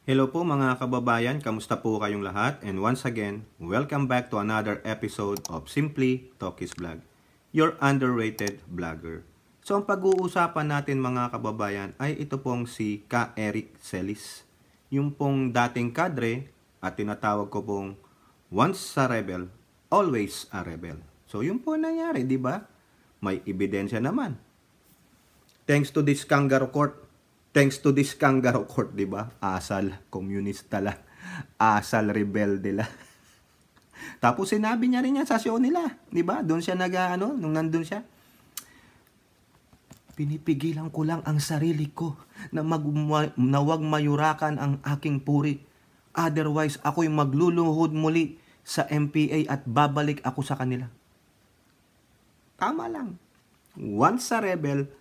Hello po mga kababayan, kamusta po kayong lahat? And once again, welcome back to another episode of Simply Talkies Vlog, your underrated vlogger. So ang pag-uusapan natin mga kababayan ay ito pong si Ka Eric Celis. Yung pong dating kadre at tinatawag ko pong once a rebel, always a rebel. So yun po nangyari, di ba? May ebidensya naman. Thanks to this kangaroo court, di ba? Asal, komunista lang. Asal, rebelde lang. Tapos sinabi niya rin yan sa show nila, di ba? Doon siya nung nandun siya. Pinipigilan ko lang ang sarili ko na wag mayurakan ang aking puri. Otherwise, ako'y magluluhod muli sa MPA at babalik ako sa kanila. Tama lang. Once a rebel,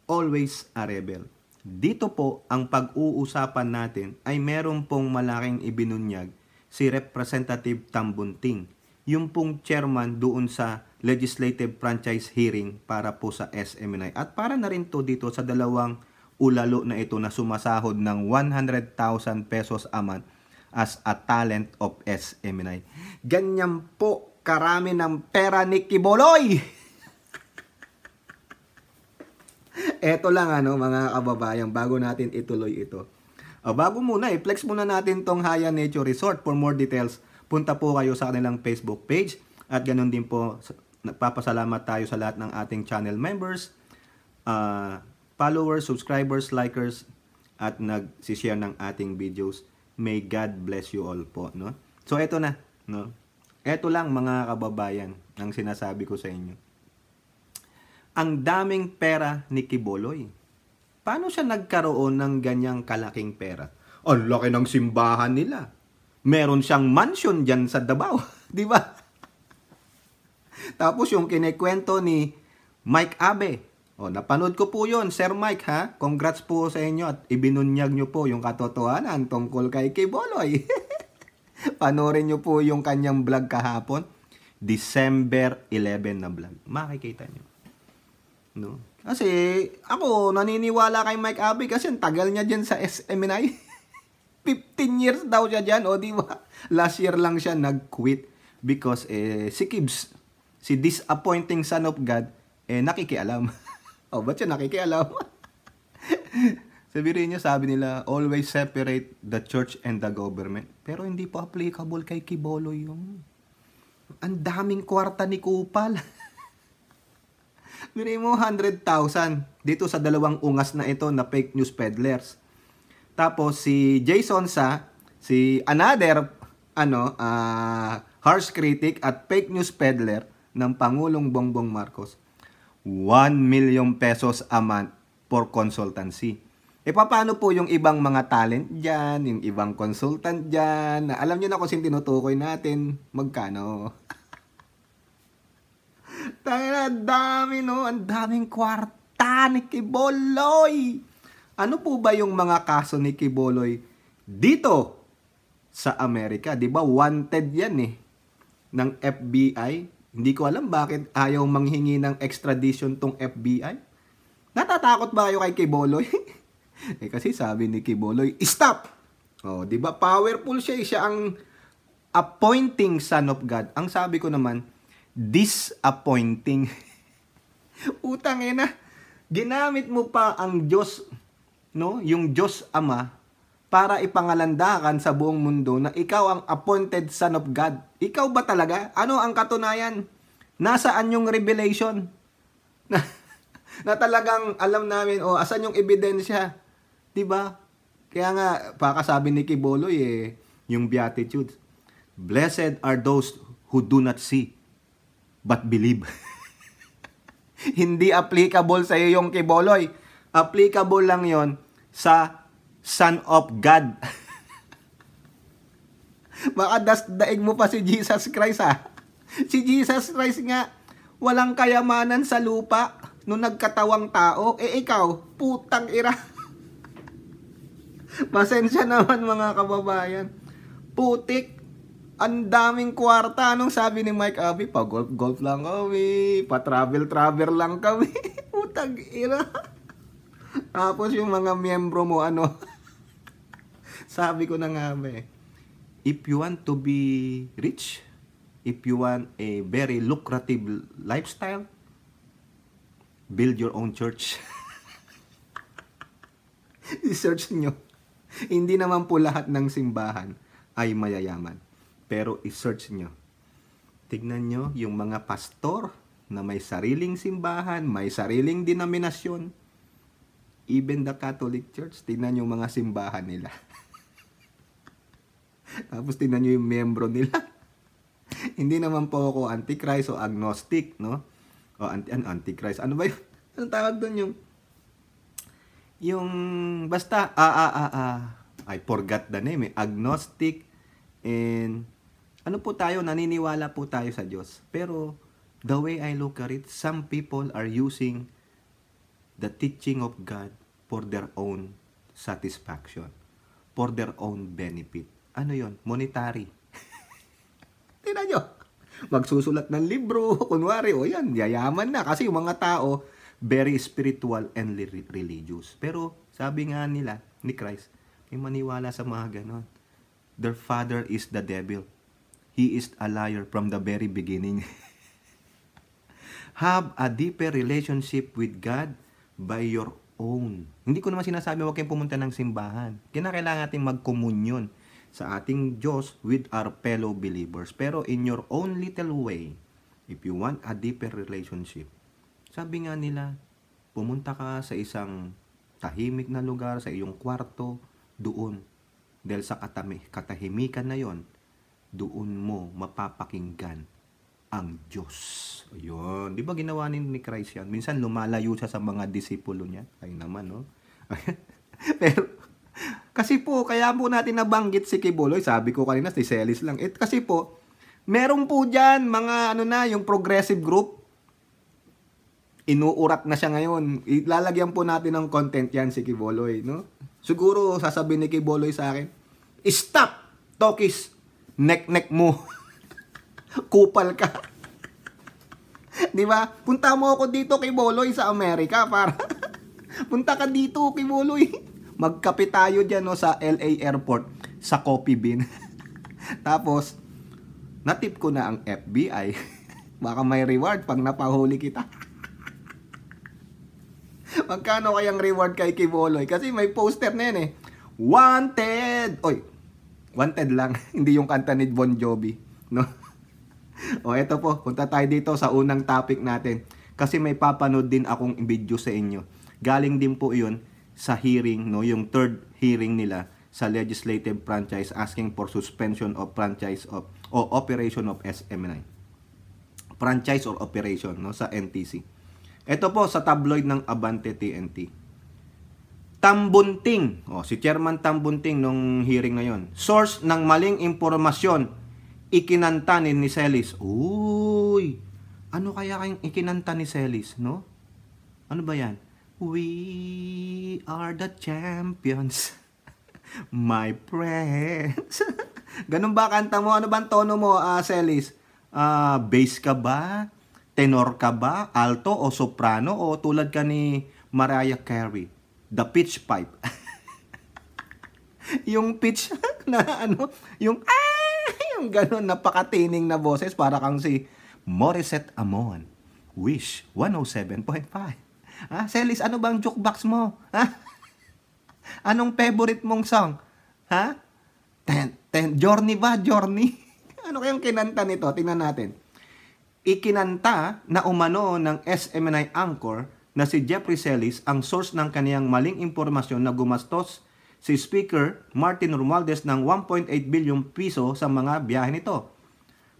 always a rebel. Dito po, ang pag-uusapan natin ay meron pong malaking ibinunyag si Representative Tambunting, yung pong chairman doon sa legislative franchise hearing para po sa SMNI. At para na rin to dito sa dalawang ulalo na ito na sumasahod ng 100,000 pesos a month as a talent of SMNI. Ganyan po karami ng pera ni Quiboloy! Eto lang mga kababayan, bago natin ituloy ito. Bago muna, i-flex muna natin tong Haya Nature Resort. For more details, punta po kayo sa kanilang Facebook page. At ganun din po, nagpapasalamat tayo sa lahat ng ating channel members, followers, subscribers, likers, at nag-share ng ating videos. May God bless you all po. No? So eto na. No? Eto lang mga kababayan ang sinasabi ko sa inyo. Ang daming pera ni Quiboloy. Paano siya nagkaroon ng ganyang kalaking pera? Ang laki ng simbahan nila. Meron siyang mansion dyan sa Davao. Di ba? Tapos yung kinikwento ni Mike Abe. Napanood ko po yon, Sir Mike ha. Congrats po sa inyo at ibinunyag nyo po yung katotohanan tungkol kay Quiboloy. Panoorin nyo po yung kanyang vlog kahapon. December 11 na vlog. Makikita nyo. No? Kasi ako naniniwala kay Mike Abe kasi ang tagal niya diyan sa SMNI. 15 years daw siya diyan, di ba? Last year lang siya nag-quit because si Kibs, si disappointing son of God, nakikialam. Ba't siya nakikialam? Sabihin niyo, sabi nila, always separate the church and the government. Pero hindi po applicable kay Quiboloy yun. Ang daming kwarta ni Kupal. Biri mo 100,000 dito sa dalawang ungas na ito na fake news peddlers. Tapos si Jason si another harsh critic at fake news peddler ng Pangulong Bongbong Marcos. 1 million pesos a month for consultancy. Paano po yung ibang mga talent dyan, yung ibang consultant dyan? Alam nyo na kung sino tinutukoy natin, magkano? Ang daming kwarta ni Quiboloy. Ano po ba yung mga kaso ni Quiboloy dito sa Amerika? Di ba wanted yan ng FBI? Hindi ko alam bakit ayaw manghingi ng extradition tong FBI. Natatakot ba kayo kay Quiboloy? Kasi sabi ni Quiboloy, stop! Di ba powerful siya, siya ang appointing son of God. Ang sabi ko naman, disappointing. Utang ginamit mo pa ang Diyos, yung Diyos Ama, para ipangalandakan sa buong mundo na ikaw ang appointed son of God. Ikaw ba talaga? Ano ang katunayan? Nasaan yung revelation? na talagang alam namin, asan yung ebidensya? Diba? Kaya nga, baka sabi ni Quiboloy, yung Beatitudes, blessed are those who do not see, but believe. Hindi applicable sa iyo yung Quiboloy. Applicable lang yon sa Son of God. Baka daig mo pa si Jesus Christ Si Jesus Christ nga, walang kayamanan sa lupa nung nagkatawang tao. Ikaw, putang ira. Pasensya naman mga kababayan. Putik. Ang daming kwarta. Anong sabi ni Mike Abe? Pa-golf lang kami. Pa-travel lang kami. Putang ina. Tapos yung mga miyembro mo, Sabi ko na nga ba eh, if you want to be rich, if you want a very lucrative lifestyle, build your own church. I-search nyo. Hindi naman po lahat ng simbahan ay mayayaman. Pero i-search nyo. Tignan nyo yung mga pastor na may sariling simbahan, may sariling denominasyon. Even the Catholic Church, tignan nyo yung mga simbahan nila. Tapos tignan nyo yung membro nila. Hindi naman po ako antichrist o agnostic, no? O antichrist. Ano ba yun? Anong tawag doon yung basta I forgot the name eh. Agnostic and ano po tayo, naniniwala po tayo sa Diyos. Pero the way I look at it, some people are using the teaching of God for their own satisfaction, for their own benefit. Ano yon? Monetary. Tingnan nyo. Magsusulat ng libro, kunwari, o yan, yayaman na. Kasi yung mga tao, very spiritual and religious. Pero sabi nga nila, ni Christ, may maniwala sa mga ganon. Their father is the devil. He is a liar from the very beginning. Have a deeper relationship with God by your own. Hindi ko naman sinasabi huwag kayong pumunta ng simbahan. Kinakailangan natin magkomunyon sa ating Diyos with our fellow believers. Pero in your own little way, if you want a deeper relationship, sabi nga nila, pumunta ka sa isang tahimik na lugar, sa iyong kwarto, doon. Dahil sa katahimikan na yon, doon mo mapapakinggan ang Diyos. Ayun. Di ba ginawa ni Christ yan? Minsan lumalayo siya sa mga disipulo niya. Ay naman, no? Pero, kasi po, kaya po natin nabanggit si Kibuloy. Sabi ko kanina, si Celis lang. Kasi po, meron po dyan mga, yung progressive group. Inuurat na siya ngayon. Ilalagyan po natin ng content yan si Kibuloy, no? Siguro, sasabihin ni Kibuloy sa akin, stop, Tokis. Nek-nek mo. Kupal ka. Di ba? Punta mo ako dito kay Boloy sa Amerika para punta ka dito kay Boloy. Magkape tayo diyan no sa LA Airport sa Coffee Bean. Tapos natip ko na ang FBI. Baka may reward pag napahuli kita. Magkano kayang reward kay Boloy? Kasi may poster na yan eh. Wanted. Oy. Wanted lang, hindi yung kanta ni Bon Jovi, no? O eto po, punta tayo dito sa unang topic natin. Kasi may papanood din akong video sa inyo. Galing din po 'yun sa hearing, no, yung third hearing nila sa legislative franchise asking for suspension of franchise of o operation of SMNI. Franchise or operation, no, sa NTC. Ito po sa tabloid ng Abante TNT. Tambunting, si Chairman Tambunting nung hearing na yon. Source ng maling impormasyon, ikinanta ni Celis. Uy, ano kaya kayong ikinanta ni Celis, no? Ano ba yan? We are the champions, my friends. Ganun ba kanta mo? Ano ba ang tono mo, Celis? Bass ka ba? Tenor ka ba? Alto o soprano? O tulad ka ni Mariah Carey? The pitch pipe. Yung pitch na yung gano'n napakatining na boses para kang si Morissette Amon. Wish 107.5. Celis, ano bang jukebox mo? Anong favorite mong song? Journey ba? Journey? Ano kayang kinanta nito? Tingnan natin. Ikinanta na umano ng SMNI anchor na si Jeffrey Celis ang source ng kaniyang maling impormasyon na gumastos si Speaker Martin Romualdez ng 1.8 billion piso sa mga biyahe nito.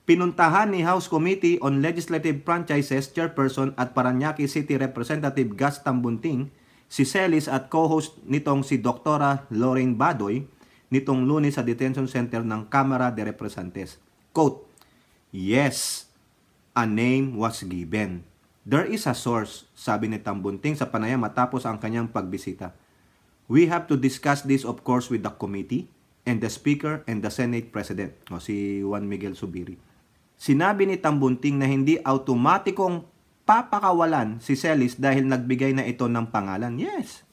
Pinuntahan ni House Committee on Legislative Franchises Chairperson at Parañaque City Representative Gus Tambunting si Celis at co-host nitong si Dr. Lorraine Badoy nitong Lunes sa detention center ng Cámara de Representantes. Quote, yes, a name was given. There is a source, sabi ni Tambunting sa panayam matapos ang kanyang pagbisita. We have to discuss this of course with the committee and the Speaker and the Senate President, si Juan Miguel Zubiri. Sinabi ni Tambunting na hindi automatikong papakawalan si Celis dahil nagbigay na ito ng pangalan. Yes,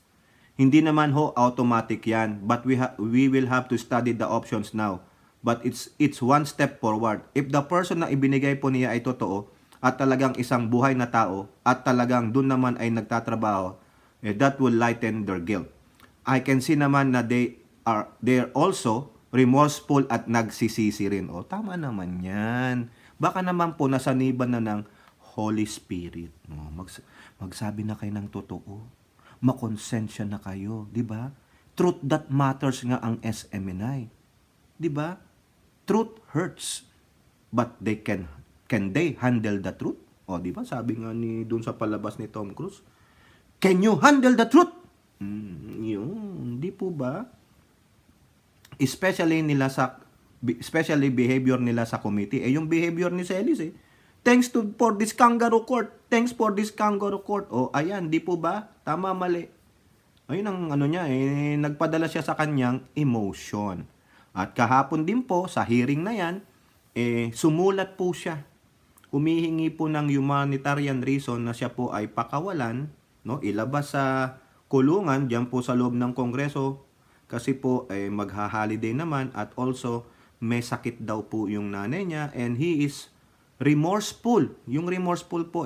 Hindi naman ho automatic yan, but we will have to study the options now. But it's one step forward. If the person na ibinigay po niya ay totoo at talagang isang buhay na tao at talagang dun naman ay nagtatrabaho, that will lighten their guilt. I can see naman na they're also remorseful at nagsisisi rin. O, tama naman yan. Baka naman po nasaniban na ng Holy Spirit. No? Magsabi na kayo ng totoo. Makonsensya na kayo. Diba? Truth that matters nga ang SMNI. Diba? Truth hurts. But can they handle the truth? O, diba? Sabi nga dun sa palabas ni Tom Cruise, can you handle the truth? Yun. Di po ba? Especially behavior nila sa committee. Yung behavior ni Celis Thanks for this kangaroo court. Thanks for this kangaroo court. O, ayan, di po ba? Tama, mali. Ayun ang niya, nagpadala siya sa kanyang emotion. At kahapon din po, sa hearing na yan, sumulat po siya. Humihingi po ng humanitarian reason na siya po ay pakawalan, no? Ilabas sa kulungan, diyan po sa loob ng Kongreso, kasi po magha-holiday naman at also may sakit daw po yung nanay niya and he is remorseful. Yung remorseful po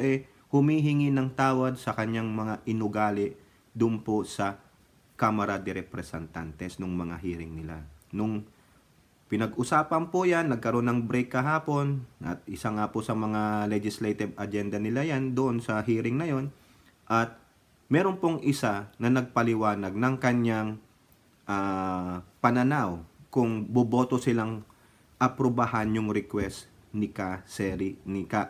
humihingi ng tawad sa kanyang mga inugali dun po sa Kamara de Representantes nung mga hearing nila. Nung pinag-usapan po yan, nagkaroon ng break kahapon at isa nga po sa mga legislative agenda nila yan doon sa hearing na yon. At meron pong isa na nagpaliwanag ng kanyang pananaw kung boboto silang aprobahan yung request ni Ka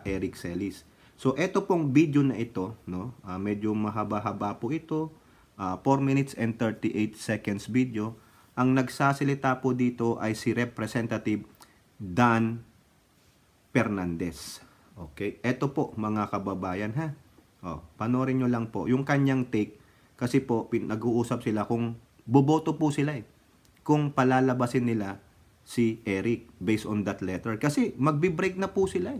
Eric Celis. So ito pong video na ito, no? Medyo mahaba-haba po ito, 4 minutes and 38 seconds video. Ang nagsasalita po dito ay si Representative Dan Fernandez. Okay, ito po mga kababayan ha. Panoorin nyo lang po yung kanyang take kasi po nag-uusap sila kung boboto po sila kung palalabasin nila si Eric based on that letter. Kasi magbi-break na po sila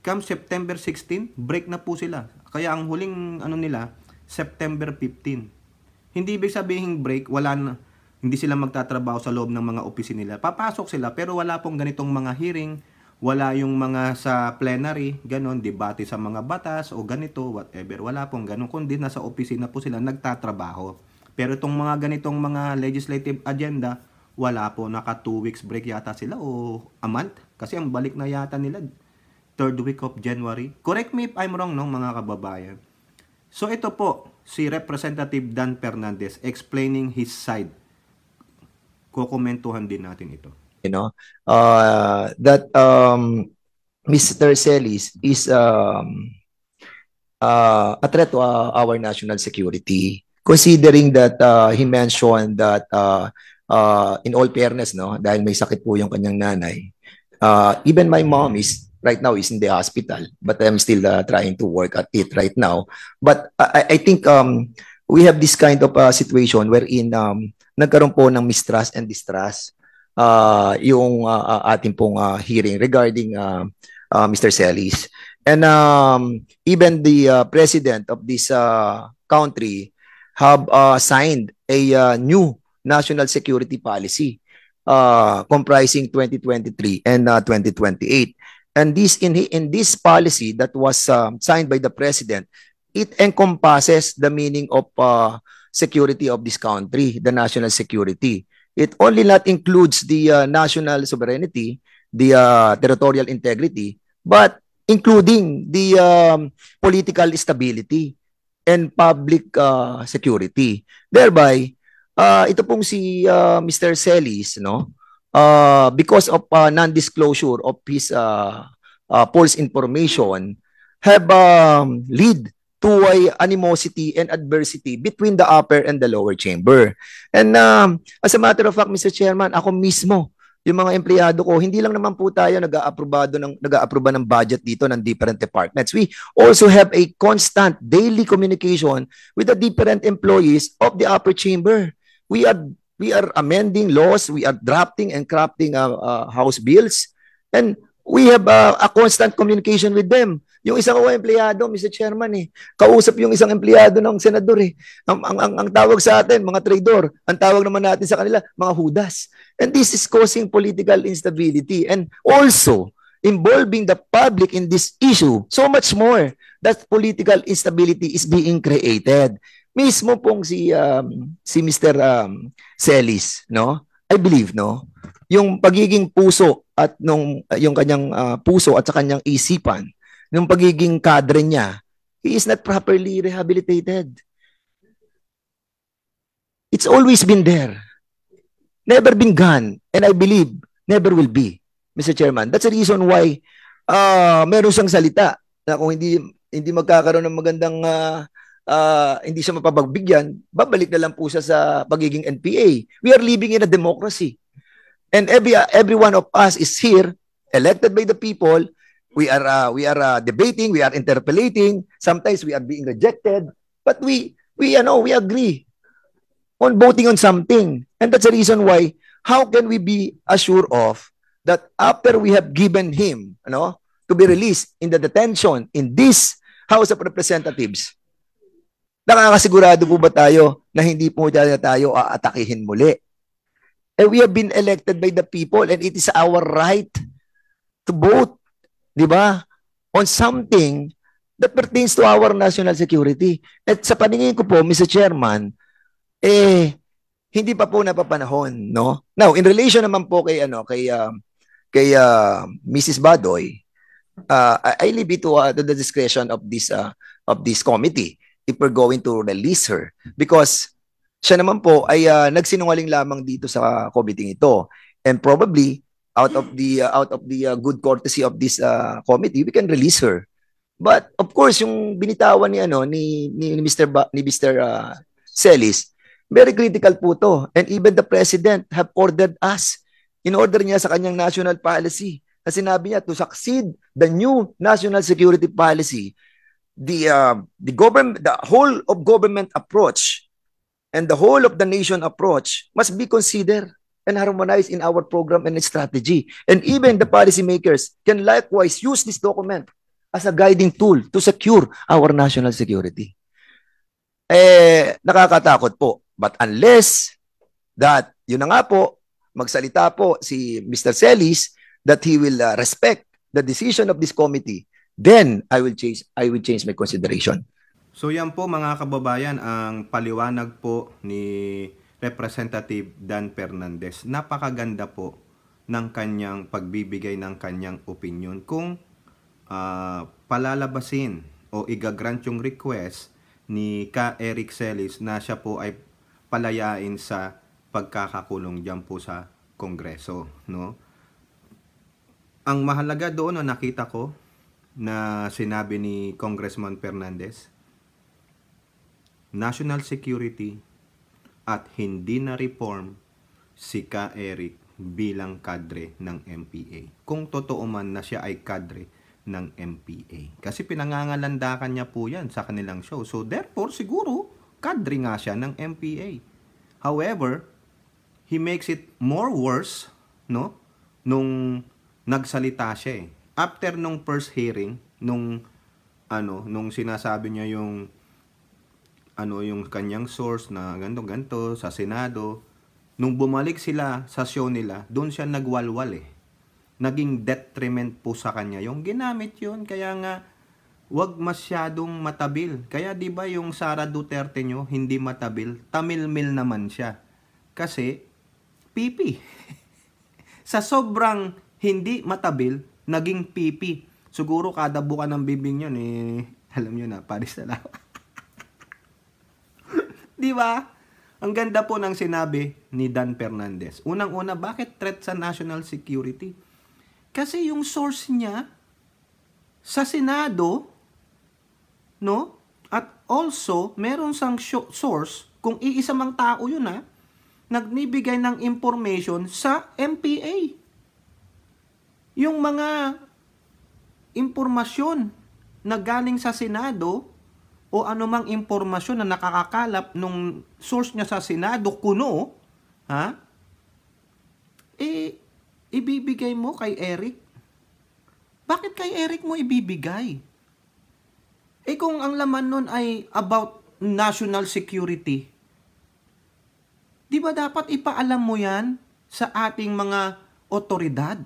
Come September 16, break na po sila. Kaya ang huling nila, September 15. Hindi ibig sabihin break, hindi sila magtatrabaho sa loob ng mga opisina nila. Papasok sila pero wala pong ganitong mga hearing, wala yung mga sa plenary, ganon, debate sa mga batas o ganito, whatever. Wala pong ganon, kundi nasa opisina po sila nagtatrabaho. Pero itong mga ganitong mga legislative agenda, wala po, naka 2 weeks break yata sila o a month. Kasi ang balik na yata nila, 3rd week of January. Correct me if I'm wrong, no, mga kababayan. So ito po, si Representative Dan Fernandez explaining his side. Kukomentuhan din natin ito. That Mr. Celis is a threat to our national security. Considering that he mentioned that in all fairness, no, dahil may sakit po yung kanyang nanay, even my mom is right now is in the hospital, but I'm still trying to work at it right now. But I think we have this kind of situation wherein nagkaroon po ng mistrust and distrust yung ating pong hearing regarding Mr. Celis. And even the president of this country have signed a new national security policy comprising 2023 and 2028. And this in this policy that was signed by the president, it encompasses the meaning of security of this country, the national security. It only not includes the national sovereignty, the territorial integrity, but including the political stability and public security. Thereby, ito pong si Mr. Celis, no? Because of non-disclosure of his false information, have lead to animosity and adversity between the upper and the lower chamber. And as a matter of fact, Mr. Chairman, ako mismo, yung mga empleyado ko, hindi lang naman po tayo nag-aaproba ng budget dito ng different departments. We also have a constant daily communication with the different employees of the upper chamber. We are amending laws, we are drafting and crafting house bills, and we have a constant communication with them. Yung isang empleyado, Mr. Chairman, kausap yung isang empleyado ng senador. Ang tawag sa atin, mga traidor. Ang tawag naman natin sa kanila, mga hudas. And this is causing political instability and also involving the public in this issue. So much more that political instability is being created. Mismo pong si Mr. Celis, no? I believe, no? Yung pagiging puso at yung kanyang puso at sa kanyang isipan, yung pagiging kadre niya, he is not properly rehabilitated. It's always been there. Never been gone. And I believe, never will be, Mr. Chairman. That's the reason why meron siyang salita na kung hindi magkakaroon ng magandang hindi siya mapapagbigyan, babalik na lang po siya sa pagiging NPA. We are living in a democracy. And every one of us is here, elected by the people. We are debating, we are interpellating. Sometimes we are being rejected, but we agree on voting on something. And that's the reason why, how can we be assured of that after we have given him, to be released in the detention in this House of Representatives, nakakasigurado po ba tayo na hindi po tayo aatakihin muli? And we have been elected by the people and it is our right to vote, di ba, on something that pertains to our national security. At sa paningin ko po, Mr. Chairman, hindi pa po napapanahon, no? Now, in relation naman po kay Mrs. Badoy, I leave it to the discretion of this committee if we're going to release her, because siya naman po ay nagsinungaling lamang dito sa committee ito, and probably out of the good courtesy of this committee, we can release her. But of course, yung binitawan ni Mr. Celis, very critical po to, and even the president have ordered us, in order niya sa kanyang national policy, na sinabi niya to succeed the new national security policy, the whole of government approach and the whole of the nation approach must be considered and harmonized in our program and strategy. And even the policymakers can likewise use this document as a guiding tool to secure our national security. Nakakatakot po. But unless that, yun na nga po, magsalita po si Mr. Celis that he will respect the decision of this committee, then I will change my consideration. So yan po mga kababayan ang paliwanag po ni Representative Dan Fernandez. Napakaganda po ng kanyang pagbibigay ng kanyang opinion kung palalabasin o igagrant yung request ni Ka Eric Celis na siya po ay palayain sa pagkakakulong diyan po sa Kongreso, no? Ang mahalaga doon na nakita ko na sinabi ni Congressman Fernandez, national security at hindi na reform si Ka Eric bilang kadre ng MPA. Kung totoo man na siya ay kadre ng MPA. Kasi pinangangalandakan niya po yan sa kanilang show. So therefore, siguro, kadre nga siya ng MPA. However, he makes it more worse, no? Nung nagsalita siya after nung first hearing, nung sinasabi niya yung kanyang source na ganto sa Senado, nung bumalik sila sa show nila, doon siya nagwalwal Naging detriment po sa kanya yung ginamit yun, kaya nga wag masyadong matabil. Kaya 'di ba yung Sara Duterte nyo hindi matabil, tamilmil naman siya. Kasi pipi. Sa sobrang hindi matabil, naging pipi. Siguro kada buka ng bibing yun alam niyo na, Paris na lang. Di ba? Ang ganda po ng sinabi ni Dan Fernandez. Unang-una, bakit threat sa national security? Kasi yung source niya sa Senado, no? At also, meron sang source, kung iisa mang tao yun nagbibigay ng information sa MPA. Yung mga impormasyon na galing sa Senado, o anumang impormasyon na nakakakalap nung source niya sa Senado, kuno, ibibigay mo kay Eric. Bakit kay Eric mo ibibigay? Eh kung ang laman nun ay about national security, di ba dapat ipaalam mo yan sa ating mga otoridad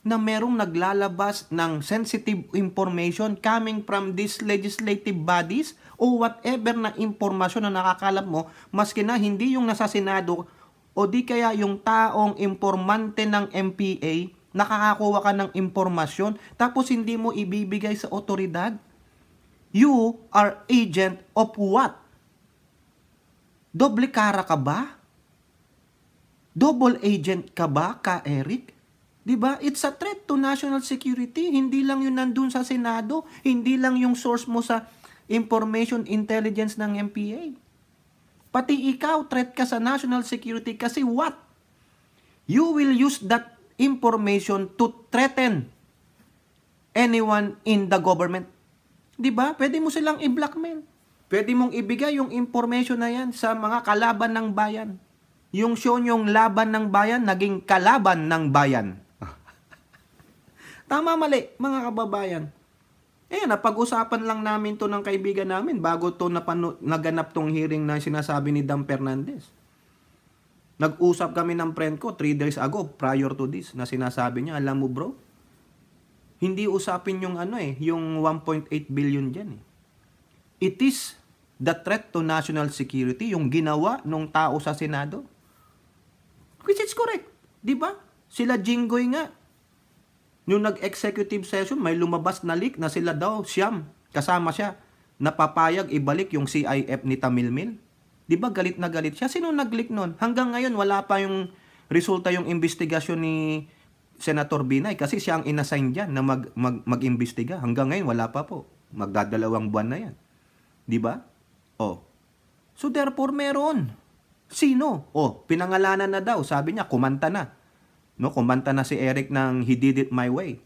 na merong naglalabas ng sensitive information coming from these legislative bodies o whatever na impormasyon na nakakalap mo, maski na hindi yung nasa Senado o di kaya yung taong informante ng MPA, nakakakuha ka ng impormasyon tapos hindi mo ibibigay sa otoridad. You are agent of what? Doble kara ka ba? Double agent ka ba, Ka Eric? 'Di ba? It's a threat to national security. Hindi lang 'yun nandun sa Senado, hindi lang yung source mo sa information intelligence ng MPA. Pati ikaw threat ka sa national security kasi what? You will use that information to threaten anyone in the government. 'Di ba? Pwede mo silang i-blackmail. Pwede mong ibigay yung information na 'yan sa mga kalaban ng bayan. Yung show yung laban ng bayan, naging kalaban ng bayan. Tama mali, mga kababayan. Napag-usapan lang namin to ng kaibigan namin bago to naganap tong hearing na sinasabi ni Dan Fernandez. Nag-usap kami ng friend ko 3 days ago prior to this na sinasabi niya, alam mo bro, hindi usapin yung yung 1.8 billion dyan eh. It is the threat to national security, yung ginawa ng tao sa Senado. Which is correct. Di ba? Sila Jinggoy nga. Yung nag-executive session, may lumabas na leak na sila daw, siyam, kasama siya, napapayag ibalik yung CIF ni Tamilmil. Di ba galit na galit siya? Sino nag-leak nun? Hanggang ngayon, wala pa yung resulta yung investigasyon ni Senator Binay kasi siya ang inassign dyan na mag-imbestiga. Hanggang ngayon, wala pa po. Magdadalawang buwan na yan. Di ba? So therefore, meron. Sino? Pinangalanan na daw. Sabi niya, kumanta na. Kumanta na si Eric ng He Did It My Way.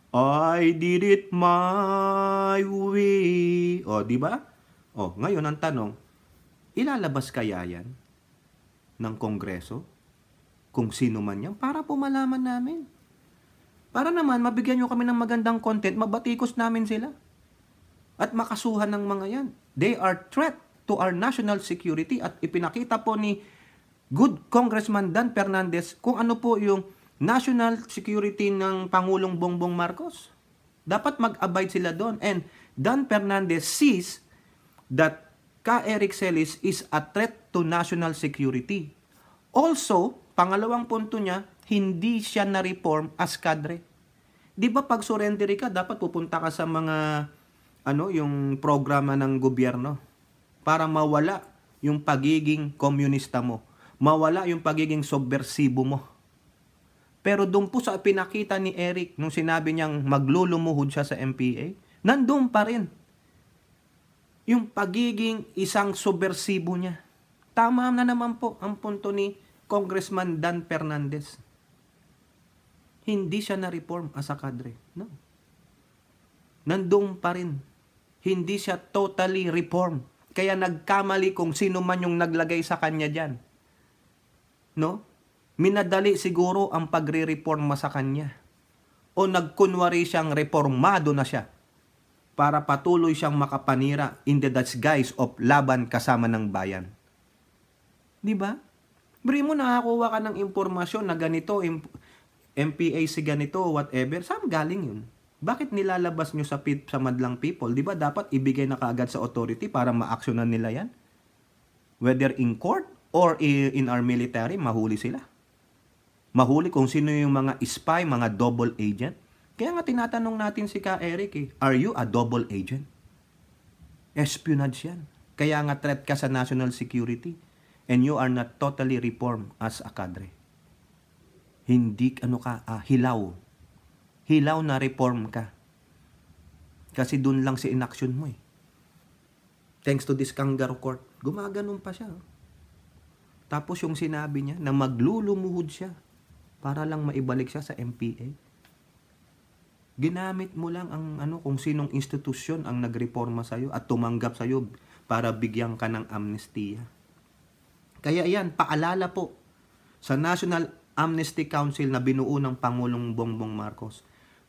I did it my way. Di ba? Ngayon ang tanong, ilalabas kaya yan ng Kongreso? Kung sino man yan? Para po malaman namin. Para naman, mabigyan nyo kami ng magandang content, mabatikos namin sila. At makasuhan ng mga yan. They are threat to our national security at ipinakita po ni good Congressman Dan Fernandez kung ano po yung national security ng Pangulong Bongbong Marcos. Dapat mag-abide sila doon. And Dan Fernandez sees that Ka Eric Celis is a threat to national security. Also, pangalawang punto niya, hindi siya na-reform as kadre. Di ba pag surrendery ka, dapat pupunta ka sa mga yung programa ng gobyerno para mawala yung pagiging komunista mo. Mawala yung pagiging subversibo mo. Pero doon po sa pinakita ni Eric nung sinabi niyang maglulumuhod siya sa MPA, nandun pa rin yung pagiging isang subversibo niya. Tama na naman po ang punto ni Congressman Dan Fernandez. Hindi siya na-reform as a kadre. No. Nandun pa rin. Hindi siya totally reform. Kaya nagkamali kung sino man yung naglagay sa kanya dyan. No? Minadali siguro ang pagre-reforma sa kanya. O nagkunwari siyang reformado na siya para patuloy siyang makapanira in the disguise of laban kasama ng bayan. Di ba? Bri mo nakakuha ka ng impormasyon na ganito, MPA si ganito, whatever. Saan galing yun? Bakit nilalabas nyo sa madlang people? Di ba dapat ibigay na kaagad sa authority para ma-actionan nila yan? Whether in court or in our military, mahuli sila. Mahuli kung sino yung mga spy, mga double agent. Kaya nga tinatanong natin si Ka Eric, are you a double agent? Espionage yan. Kaya nga threat ka sa national security and you are not totally reformed as a cadre. Hindi hilaw. Hilaw na reform ka. Kasi dun lang si inaction mo eh. Thanks to this kangaroo court, gumaganon pa siya. Tapos yung sinabi niya na maglulumuhod siya para lang maibalik siya sa MPA. Ginamit mo lang ang kung sinong institusyon ang nagreforma sa'yo at tumanggap sa'yo para bigyan ka ng amnestiya. Kaya yan, paalala po sa National Amnesty Council na binuo ng Pangulong Bongbong Marcos.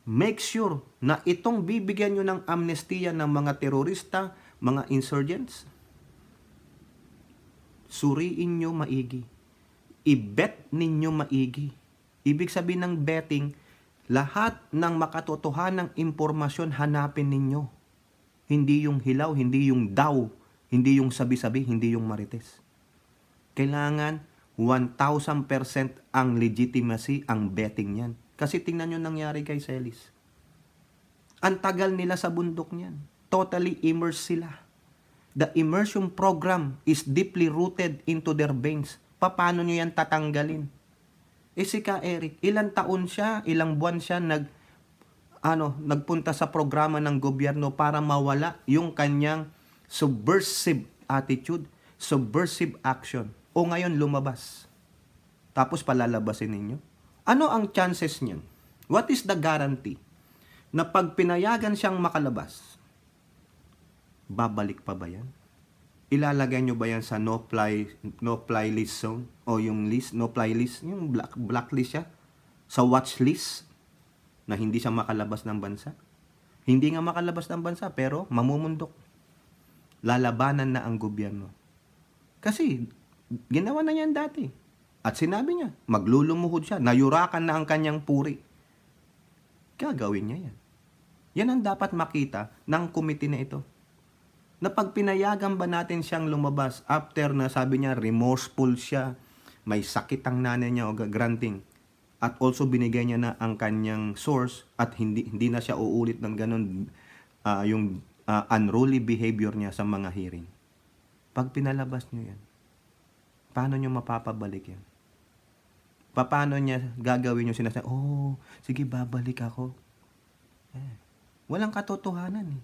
make sure na itong bibigyan nyo ng amnestiya ng mga terorista, mga insurgents, suriin nyo maigi. I-bet ninyo maigi. Ibig sabihin ng betting, lahat ng makatotohanang impormasyon hanapin ninyo. Hindi yung hilaw, hindi yung daw, hindi yung sabi-sabi, hindi yung marites. Kailangan 1,000% ang legitimacy, ang betting niyan. Kasi tingnan nyo nangyari kay Celis. Ang tagal nila sa bundok niyan. Totally immersed sila. The immersion program is deeply rooted into their veins. Paano nyo yan tatanggalin? Si Ka Eric, ilang taon siya, ilang buwan siya nagpunta sa programa ng gobyerno para mawala yung kanyang subversive attitude, subversive action. O ngayon lumabas. Tapos palalabasin ninyo. Ano ang chances niyan? What is the guarantee na pag pinayagan siyang makalabas, babalik pa ba yan? Ilalagay nyo ba yan sa no-fly list zone? O yung list, no-fly list, yung blacklist siya? Sa watch list? Na hindi siya makalabas ng bansa? Hindi nga makalabas ng bansa, pero mamumundok. Lalabanan na ang gobyerno. Kasi, ginawa na niyan dati. At sinabi niya, maglulumuhod siya. Nayurakan na ang kanyang puri. Gagawin niya yan. Yan ang dapat makita ng committee na ito. Na pag pinayagan ba natin siyang lumabas after na sabi niya remorseful siya, may sakit ang nanay niya o granting, at also binigay niya na ang kanyang source at hindi na siya uulit ng ganun yung unruly behavior niya sa mga hearing. Pag pinalabas niyo yan, paano niyo mapapabalik yan? Paano niya gagawin yung sinasabi, sige babalik ako. Walang katotohanan eh.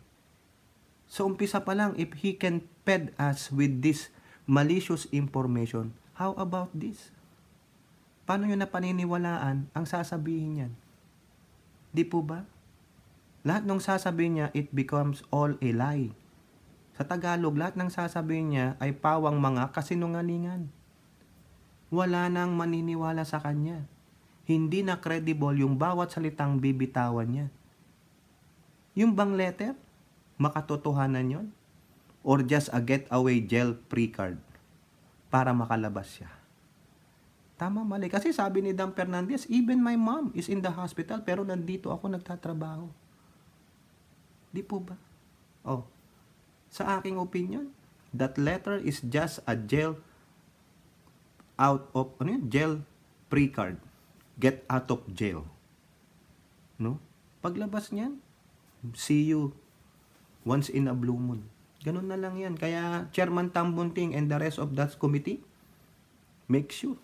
So, umpisa pa lang, if he can fed us with this malicious information, how about this? Paano nyo napaniniwalaan ang sasabihin niyan? Di po ba? Lahat ng sasabihin niya, it becomes all a lie. Sa Tagalog, lahat ng sasabihin niya ay pawang mga kasinungalingan. Wala nang maniniwala sa kanya. Hindi na credible yung bawat salitang bibitawan niya. Yung bang letter? Makatotohanan yon? Or just a getaway jail pre-card para makalabas siya? Tama, mali. Kasi sabi ni Dan Fernandez, even my mom is in the hospital pero nandito ako nagtatrabaho. Di po ba? Sa aking opinion, that letter is just a jail jail pre-card. Get out of jail. No? Paglabas niyan, see you once in a blue moon. Ganun na lang yan. Kaya Chairman Tambunting and the rest of that committee, make sure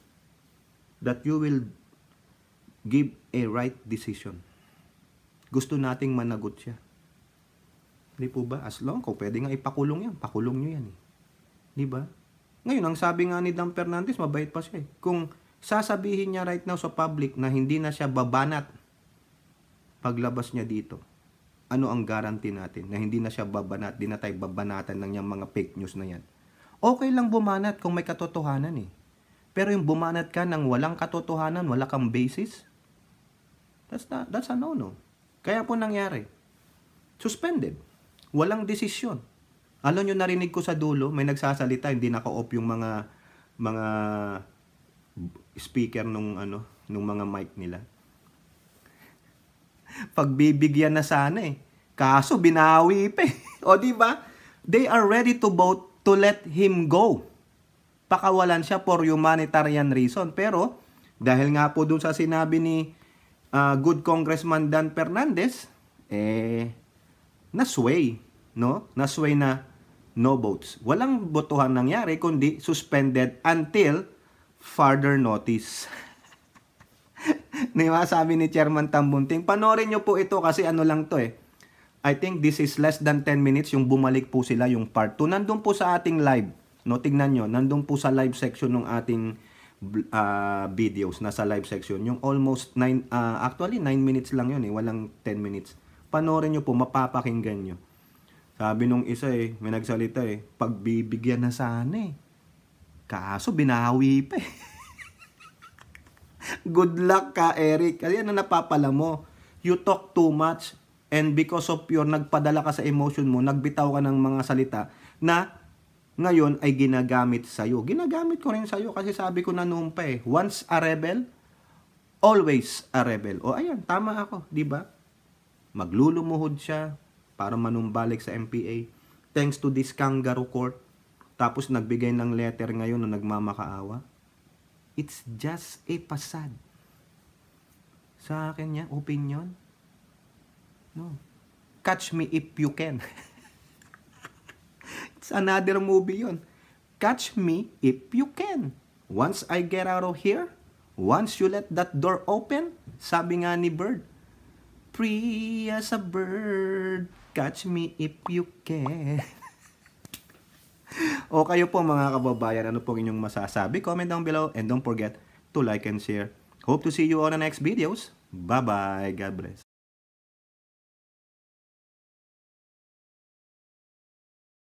that you will give a right decision. Gusto nating managot siya. Di po ba? As long, kung pwede nga ipakulong yan, pakulong nyo yan eh. Di ba? Ngayon, ang sabi nga ni Dan Fernandez, mabait pa siya eh. Kung sasabihin niya right now sa public na hindi na siya babanat paglabas niya dito, ano ang guarantee natin na hindi na siya babanat, di na tayo babanatan ng niyang mga fake news na yan? Okay lang bumanat kung may katotohanan eh. Pero yung bumanat ka ng walang katotohanan, wala kang basis, that's a no-no. Kaya po nangyari, suspended. Walang desisyon. Alam nyo, narinig ko sa dulo, may nagsasalita, hindi naka-off yung mga speaker nung mga mic nila. Pagbibigyan na sana eh. Kaso binawi pa eh. O di ba? They are ready to vote to let him go. Pakawalan siya for humanitarian reason. Pero dahil nga po dun sa sinabi ni good Congressman Dan Fernandez, nasway, no? Nasway na no votes. Walang botohan nangyari kundi suspended until further notice. Diba, sabi ni Chairman Tambunting, panoorin nyo po ito kasi ano lang to eh. I think this is less than 10 minutes yung bumalik po sila yung part 2. Nandun po sa ating live. No, tignan nyo. Nandun po sa live section ng ating videos. Nasa live section. Yung almost 9, actually 9 minutes lang yun eh. Walang 10 minutes. Panoorin nyo po, mapapakinggan nyo. Sabi nung isa eh, may nagsalita eh, pagbibigyan na sana eh. Kaso binawi pa eh. Good luck ka, Eric. Kasi ano napapala mo? You talk too much and because of your nagpadala ka sa emotion mo, nagbitaw ka ng mga salita na ngayon ay ginagamit sa'yo. Ginagamit ko rin sa'yo kasi sabi ko na noon pa eh, once a rebel, always a rebel. O ayan, tama ako, di ba? Maglulumuhod siya para manumbalik sa MPA. Thanks to this kangaroo court. Tapos nagbigay ng letter ngayon na nagmamakaawa. It's just a facade. Sa akin niya, opinion. No. Catch me if you can. It's another movie yun. Catch me if you can. Once I get out of here, once you let that door open, sabi nga ni Bird, free as a bird, catch me if you can. O kayo po mga kababayan, ano po inyong masasabi? Comment down below and don't forget to like and share. Hope to see you on the next videos. Bye-bye. God bless.